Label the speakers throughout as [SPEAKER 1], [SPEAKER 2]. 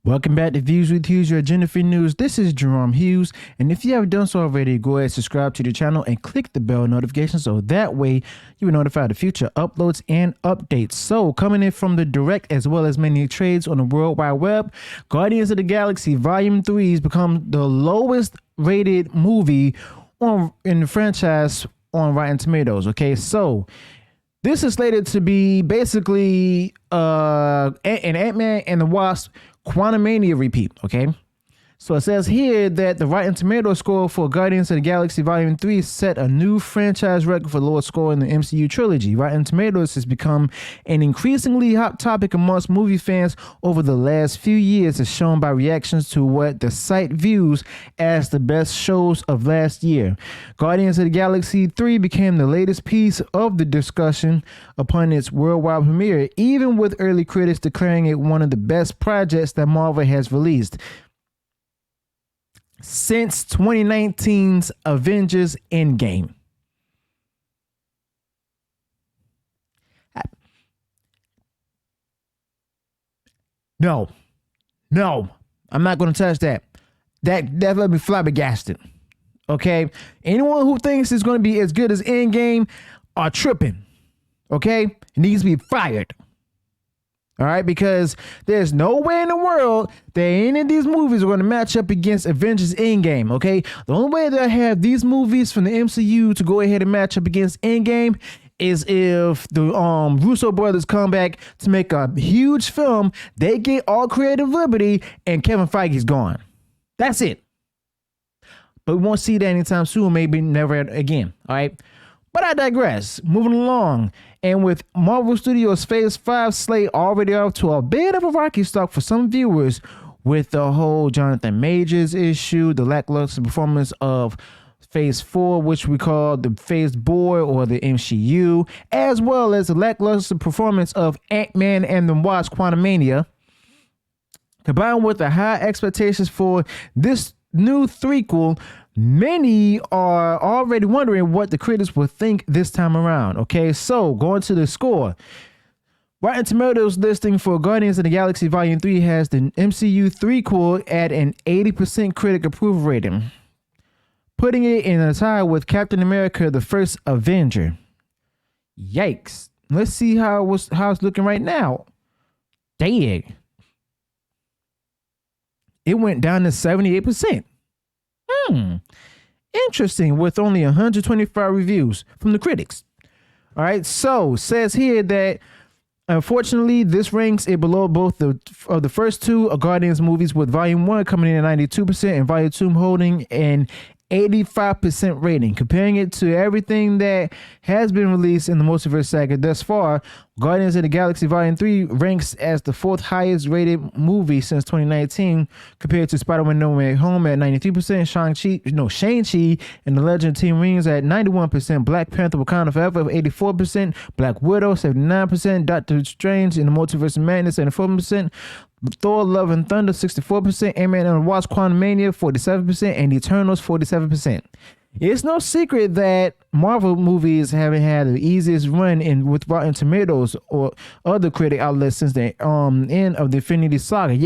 [SPEAKER 1] Welcome back to Views with Hughes, your agenda free news. This is Jerome Hughes, and if you haven't done so already, go ahead, subscribe to the channel and click the bell notification so that way you will notify the future uploads and updates. So, coming in from the direct as well as many trades on the World Wide Web, Guardians of the Galaxy Volume 3 has become the lowest rated movie in the franchise on Rotten Tomatoes. Okay, so this is slated to be basically an Ant-Man and the Wasp Quantumania repeat, okay? So it says here that the Rotten Tomatoes score for Guardians of the Galaxy Volume 3 set a new franchise record for lowest score in the MCU trilogy. Rotten Tomatoes has become an increasingly hot topic amongst movie fans over the last few years, as shown by reactions to what the site views as the best shows of last year. Guardians of the Galaxy 3 became the latest piece of the discussion upon its worldwide premiere, even with early critics declaring it one of the best projects that Marvel has released since 2019's Avengers Endgame. No, I'm not going to touch that. That will be flabbergasted. Okay, anyone who thinks it's going to be as good as Endgame are tripping. Okay, it needs to be fired. All right, because there's no way in the world that any of these movies are going to match up against Avengers Endgame, okay? The only way that I have these movies from the MCU to go ahead and match up against Endgame is if the Russo brothers come back to make a huge film, they get all creative liberty, and Kevin Feige's gone. That's it. But we won't see that anytime soon, maybe never again, all right? But I digress. Moving along, and with Marvel Studios' Phase 5 slate already off to a bit of a rocky start for some viewers, with the whole Jonathan Majors issue, the lackluster performance of Phase 4, which we call the Phase Boy or the MCU, as well as the lackluster performance of Ant-Man and the Wasp Quantumania, combined with the high expectations for this new threequel, many are already wondering what the critics will think this time around. Okay, so going to the score. Rotten Tomatoes listing for Guardians of the Galaxy Volume 3 has the MCU threequel at an 80% critic approval rating, putting it in a tie with Captain America: The First Avenger. Yikes. Let's see how it's looking right now. Dang. It went down to 78%. Interesting, with only 125 reviews from the critics. All right, so says here that unfortunately this ranks it below both the first two Guardians movies, with Volume 1 coming in at 92% and Volume 2 holding an 85% rating. Comparing it to everything that has been released in the Multiverse saga thus far, Guardians of the Galaxy Volume 3 ranks as the fourth highest rated movie since 2019, compared to Spider-Man No Way Home at 93%, Shang-Chi and the Legend of Ten Rings at 91%, Black Panther: Wakanda Forever at 84%, Black Widow 79%, Doctor Strange in the Multiverse of Madness 74%, Thor: Love and Thunder 64%, Ant-Man and the Wasp Quantumania 47%, and Eternals 47%. It's no secret that Marvel movies haven't had the easiest run with Rotten Tomatoes or other critic outlets since the end of the Infinity Saga.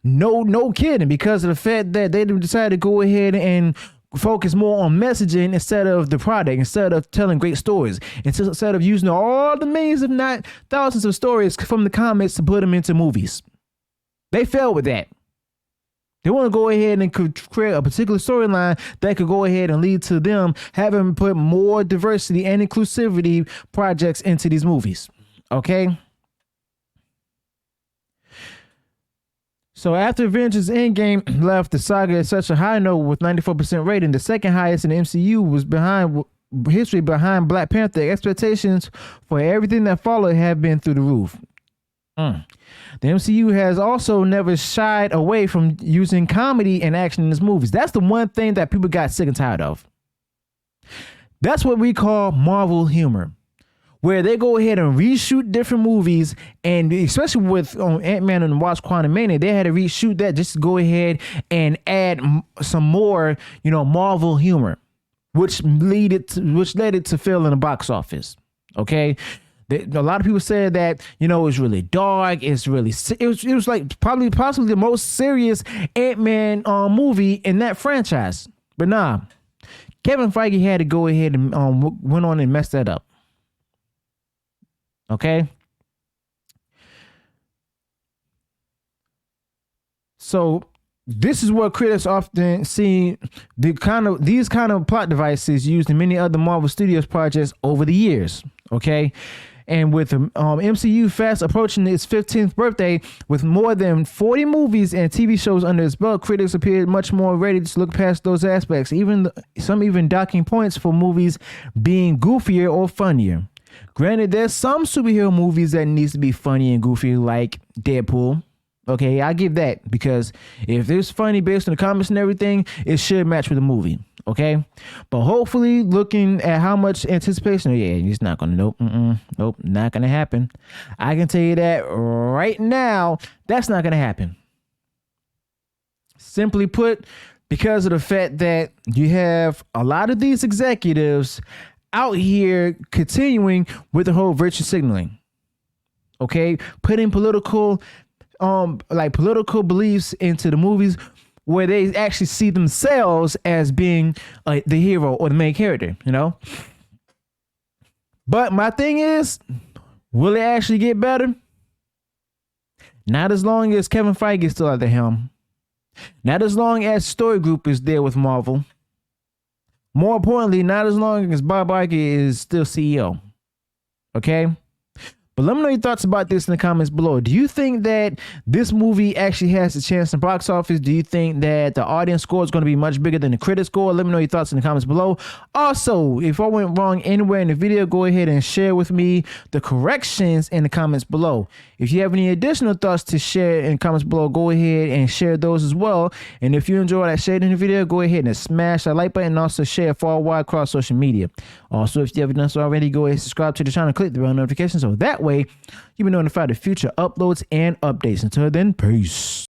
[SPEAKER 1] No kidding, because of the fact that they decided to go ahead and focus more on messaging instead of the product, instead of telling great stories, instead of using all the millions, if not thousands of stories from the comics to put them into movies. They failed with that. They want to go ahead and create a particular storyline that could go ahead and lead to them having put more diversity and inclusivity projects into these movies. Okay? So after Avengers Endgame left the saga at such a high note with 94% rating, the second highest in the MCU was behind Black Panther. Expectations for everything that followed have been through the roof. The MCU has also never shied away from using comedy and action in its movies. That's the one thing that people got sick and tired of. That's what we call Marvel humor, where they go ahead and reshoot different movies, and especially with Ant-Man and the Wasp Quantumania, they had to reshoot that just to go ahead and add some more, Marvel humor, which led it to fail in the box office. Okay, A lot of people said that, you know, it's really dark. It's really, it was like possibly the most serious Ant-Man movie in that franchise. But nah, Kevin Feige had to go ahead and went on and mess that up. Okay. So this is what critics often see these kind of plot devices used in many other Marvel Studios projects over the years. Okay. And with MCU fast approaching its 15th birthday, with more than 40 movies and TV shows under its belt, critics appeared much more ready to look past those aspects, some even docking points for movies being goofier or funnier. Granted, there's some superhero movies that needs to be funny and goofy, like Deadpool. Okay, I give that, because if it's funny based on the comics and everything, it should match with the movie. Okay, but hopefully, looking at how much anticipation, yeah, it's not gonna, nope, not gonna happen. I can tell you that right now, that's not gonna happen. Simply put, because of the fact that you have a lot of these executives out here continuing with the whole virtue signaling. Okay, putting political beliefs into the movies where they actually see themselves as being the hero or the main character, you know. But my thing is, will it actually get better? Not as long as Kevin Feige is still at the helm. Not as long as Story Group is there with Marvel. More importantly, not as long as Bob Iger is still CEO. Okay? But let me know your thoughts about this in the comments below. Do you think that this movie actually has a chance in box office? Do you think that the audience score is going to be much bigger than the critic score? Let me know your thoughts in the comments below. Also, if I went wrong anywhere in the video, go ahead and share with me the corrections in the comments below. If you have any additional thoughts to share in the comments below, go ahead and share those as well. And if you enjoyed that shared in the video, go ahead and smash that like button and also share far and wide across social media. Also, if you haven't done so already, go ahead and subscribe to the channel and click the bell notification so that way you'll be notified of future uploads and updates. Until then, peace.